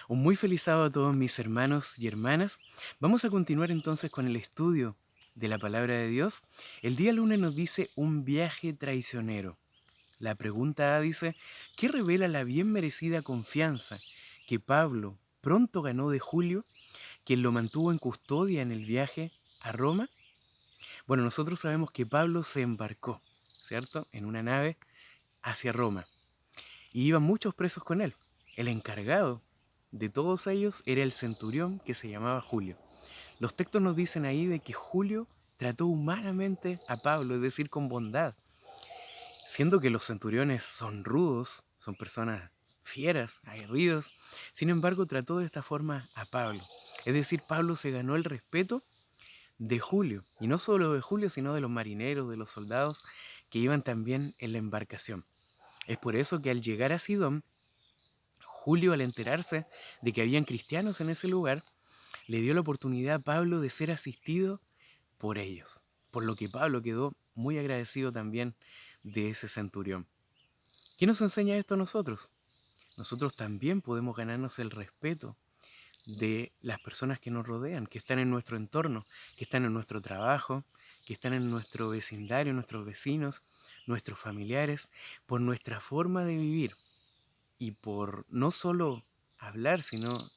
Un muy feliz sábado a todos mis hermanos y hermanas. Vamos a continuar entonces con el estudio de la palabra de Dios. El día lunes nos dice un viaje traicionero. La pregunta A dice, ¿qué revela la bien merecida confianza que Pablo pronto ganó de Julio, quien lo mantuvo en custodia en el viaje a Roma? Bueno, nosotros sabemos que Pablo se embarcó, ¿cierto?, en una nave hacia Roma y iban muchos presos con él. El encargado de todos ellos era el centurión que se llamaba Julio. Los textos nos dicen ahí de que Julio trató humanamente a Pablo, es decir, con bondad, siendo que los centuriones son rudos, son personas fieras, aguerridos. Sin embargo, trató de esta forma a Pablo. Es decir, Pablo se ganó el respeto de Julio, y no solo de Julio, sino de los marineros, de los soldados que iban también en la embarcación. Es por eso que al llegar a Sidón, Julio, al enterarse de que habían cristianos en ese lugar, le dio la oportunidad a Pablo de ser asistido por ellos, por lo que Pablo quedó muy agradecido también de ese centurión. ¿Qué nos enseña esto a nosotros? Nosotros también podemos ganarnos el respeto de las personas que nos rodean, que están en nuestro entorno, que están en nuestro trabajo, que están en nuestro vecindario, nuestros vecinos, nuestros familiares, por nuestra forma de vivir y por no solo hablar, sino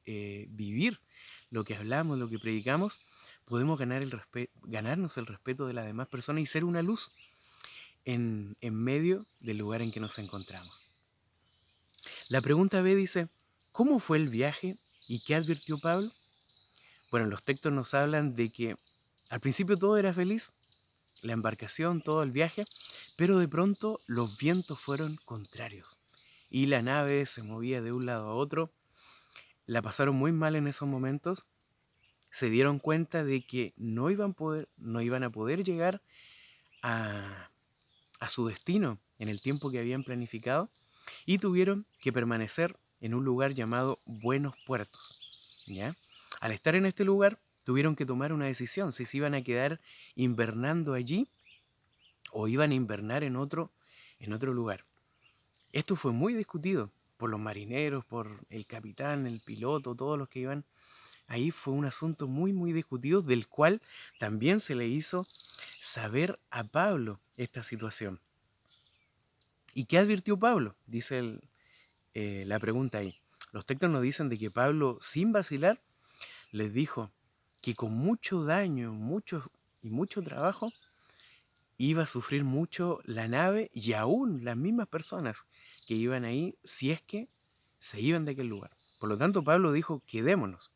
vivir lo que hablamos, lo que predicamos, podemos ganarnos el respeto de las demás personas y ser una luz en medio del lugar en que nos encontramos. La pregunta B dice, ¿cómo fue el viaje y qué advirtió Pablo? Bueno, los textos nos hablan de que al principio todo era feliz, la embarcación, todo el viaje, pero de pronto los vientos fueron contrarios y la nave se movía de un lado a otro. La pasaron muy mal en esos momentos, se dieron cuenta de que no iban a poder llegar a, a su destino en el tiempo que habían planificado y tuvieron que permanecer en un lugar llamado Buenos Puertos, ¿ya? Al estar en este lugar, tuvieron que tomar una decisión, si se iban a quedar invernando allí o iban a invernar en otro lugar. Esto fue muy discutido por los marineros, por el capitán, el piloto, todos los que iban. Ahí fue un asunto muy, muy discutido, del cual también se le hizo saber a Pablo esta situación. ¿Y qué advirtió Pablo? Dice la pregunta ahí. Los textos nos dicen de que Pablo, sin vacilar, les dijo que con mucho daño, mucho trabajo, iba a sufrir mucho la nave y aún las mismas personas que iban ahí, si es que se iban de aquel lugar. Por lo tanto, Pablo dijo, quedémonos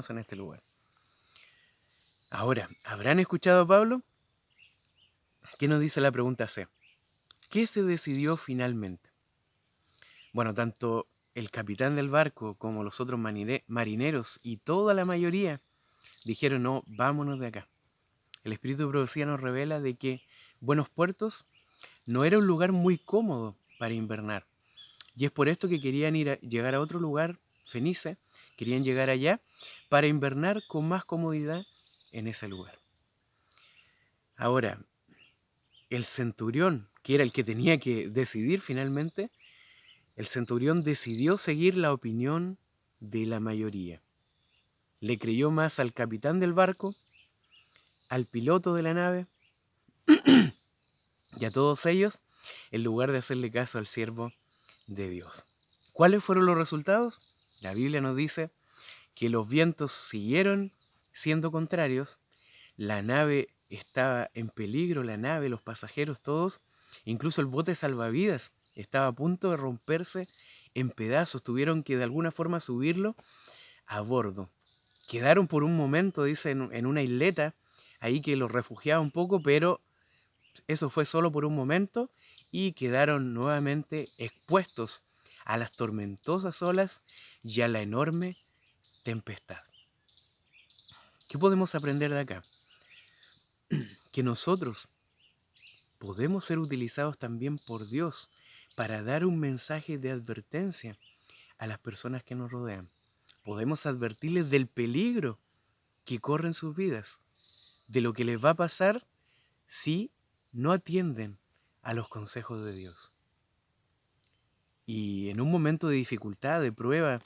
en este lugar. Ahora, ¿habrán escuchado a Pablo? ¿Qué nos dice la pregunta C? ¿Qué se decidió finalmente? Bueno, tanto el capitán del barco como los otros marineros y toda la mayoría dijeron, no, vámonos de acá. El espíritu de profecía nos revela de que Buenos Puertos no era un lugar muy cómodo para invernar. Y es por esto que querían llegar a otro lugar, Fenice, querían llegar allá para invernar con más comodidad en ese lugar. Ahora, el centurión, que era el que tenía que decidir finalmente, el centurión decidió seguir la opinión de la mayoría. Le creyó más al capitán del barco, al piloto de la nave y a todos ellos, en lugar de hacerle caso al siervo de Dios. ¿Cuáles fueron los resultados? La Biblia nos dice que los vientos siguieron siendo contrarios, la nave estaba en peligro, la nave, los pasajeros, todos, incluso el bote salvavidas estaba a punto de romperse en pedazos, tuvieron que de alguna forma subirlo a bordo. Quedaron por un momento, dice, en una isleta, ahí que los refugiaba un poco, pero eso fue solo por un momento y quedaron nuevamente expuestos a las tormentosas olas y a la enorme tempestad. ¿Qué podemos aprender de acá? Que nosotros podemos ser utilizados también por Dios para dar un mensaje de advertencia a las personas que nos rodean. Podemos advertirles del peligro que corren sus vidas, de lo que les va a pasar si no atienden a los consejos de Dios. Y en un momento de dificultad, de prueba,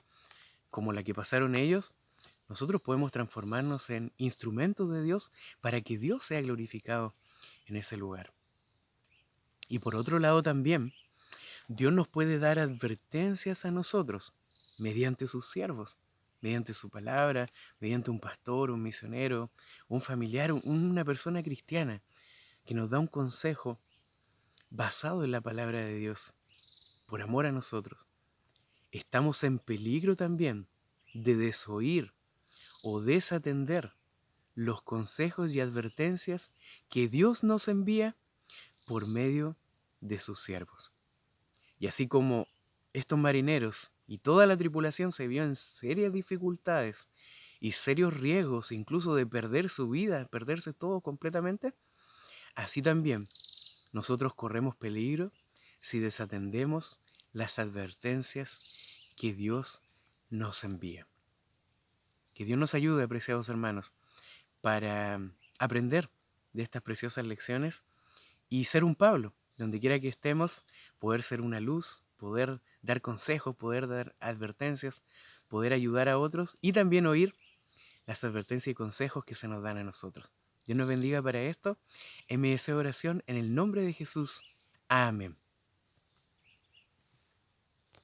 como la que pasaron ellos, nosotros podemos transformarnos en instrumentos de Dios para que Dios sea glorificado en ese lugar. Y por otro lado también, Dios nos puede dar advertencias a nosotros mediante sus siervos, mediante su palabra, mediante un pastor, un misionero, un familiar, una persona cristiana que nos da un consejo basado en la palabra de Dios, por amor a nosotros. Estamos en peligro también de desoír o desatender los consejos y advertencias que Dios nos envía por medio de sus siervos. Y así como estos marineros y toda la tripulación se vio en serias dificultades y serios riesgos, incluso de perder su vida, perderse todo completamente, así también nosotros corremos peligro si desatendemos las advertencias que Dios nos envía. Que Dios nos ayude, apreciados hermanos, para aprender de estas preciosas lecciones y ser un Pablo, donde quiera que estemos, poder ser una luz, poder dar consejos, poder dar advertencias, poder ayudar a otros y también oír las advertencias y consejos que se nos dan a nosotros. Dios nos bendiga para esto. En mi deseo de oración, en el nombre de Jesús. Amén.